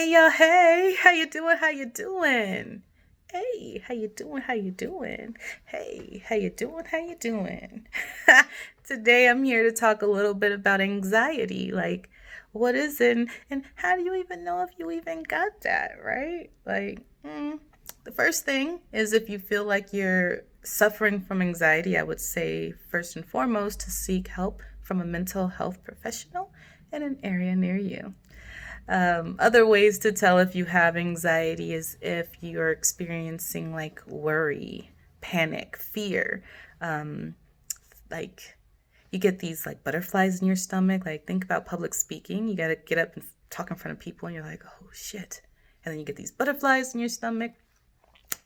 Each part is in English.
Hey y'all, hey, how you doing? How you doing? Hey, how you doing? How you doing? Hey, how you doing? How you doing? Today I'm here to talk a little bit about anxiety. Like, what is it and how do you even know if you even got that, right? The first thing is if you feel like you're suffering from anxiety, I would say first and foremost to seek help from a mental health professional in an area near you. Other ways to tell if you have anxiety is if you're experiencing like worry, panic, fear. Um, like you get these like butterflies in your stomach. Like think about public speaking. You got to get up and talk in front of people and you're like, oh shit. And then you get these butterflies in your stomach.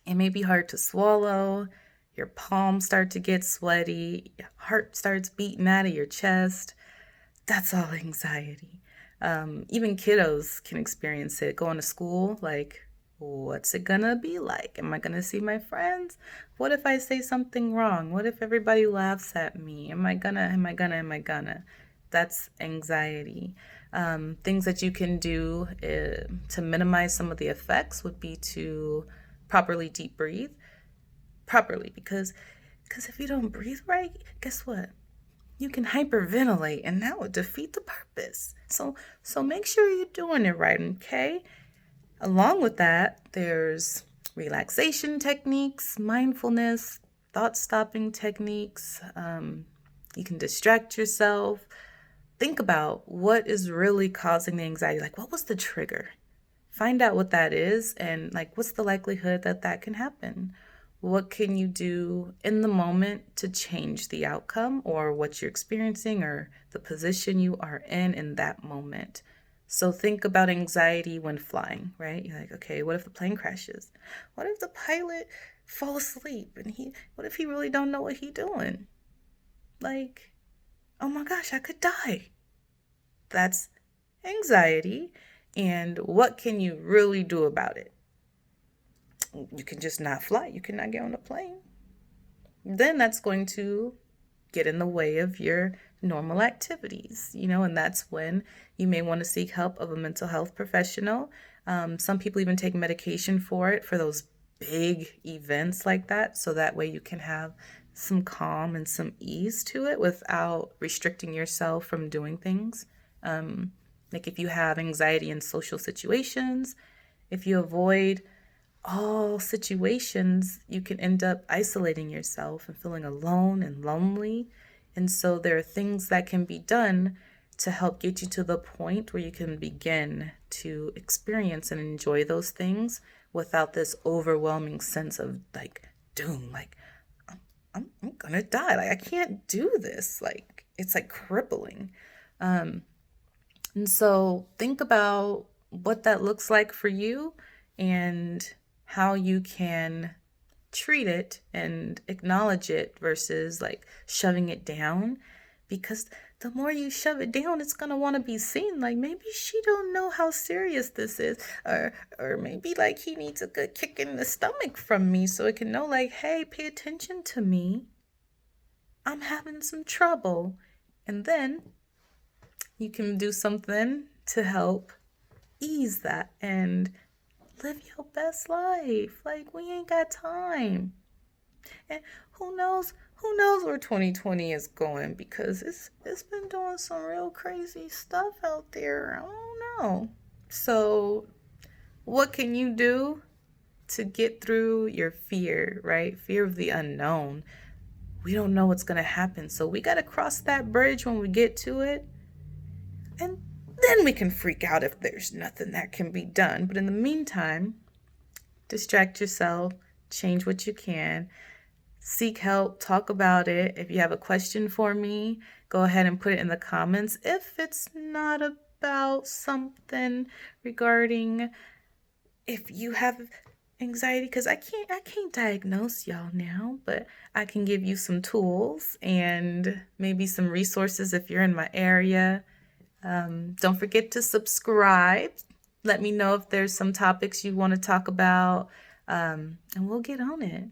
It may be hard to swallow. Your palms start to get sweaty. Your heart starts beating out of your chest. That's all anxiety. Even kiddos can experience it. Going to school, like, what's it gonna be like? Am I gonna see my friends? What if I say something wrong? What if everybody laughs at me? Am I gonna? That's anxiety. Things that you can do to minimize some of the effects would be to properly deep breathe. Properly, because if you don't breathe right, guess what? You can hyperventilate and that would defeat the purpose. So make sure you're doing it right, okay? Along with that, there's relaxation techniques, mindfulness, thought-stopping techniques. You can distract yourself. Think about what is really causing the anxiety. Like, what was the trigger? Find out what that is and like, what's the likelihood that that can happen? What can you do in the moment to change the outcome or what you're experiencing or the position you are in that moment? So think about anxiety when flying, right? You're like, okay, what if the plane crashes? What if the pilot fall asleep and what if he really don't know what he doing? Like, oh my gosh, I could die. That's anxiety. And what can you really do about it? You can just not fly. You cannot get on a plane. Then that's going to get in the way of your normal activities, and that's when you may want to seek help of a mental health professional. Some people even take medication for it, for those big events like that. So that way you can have some calm and some ease to it without restricting yourself from doing things. Like if you have anxiety in social situations, if you avoid all situations, you can end up isolating yourself and feeling alone and lonely. And so there are things that can be done to help get you to the point where you can begin to experience and enjoy those things without this overwhelming sense of like doom, like I'm gonna die, like I can't do this, like it's like crippling. And so think about what that looks like for you and how you can treat it and acknowledge it versus like shoving it down, because the more you shove it down, it's going to want to be seen. Like maybe she don't know how serious this is, or maybe like he needs a good kick in the stomach from me so it can know like, hey, pay attention to me. I'm having some trouble. And then you can do something to help ease that and live your best life. Like we ain't got time. And who knows where 2020 is going, because it's been doing some real crazy stuff out there. I don't know. So what can you do to get through your fear, right? Fear of the unknown. We don't know what's going to happen. So we got to cross that bridge when we get to it. And then we can freak out if there's nothing that can be done. But in the meantime, distract yourself, change what you can, seek help, talk about it. If you have a question for me, go ahead and put it in the comments. If it's not about something regarding if you have anxiety, because I can't diagnose y'all now, but I can give you some tools and maybe some resources if you're in my area. Don't forget to subscribe. Let me know if there's some topics you want to talk about, and we'll get on it.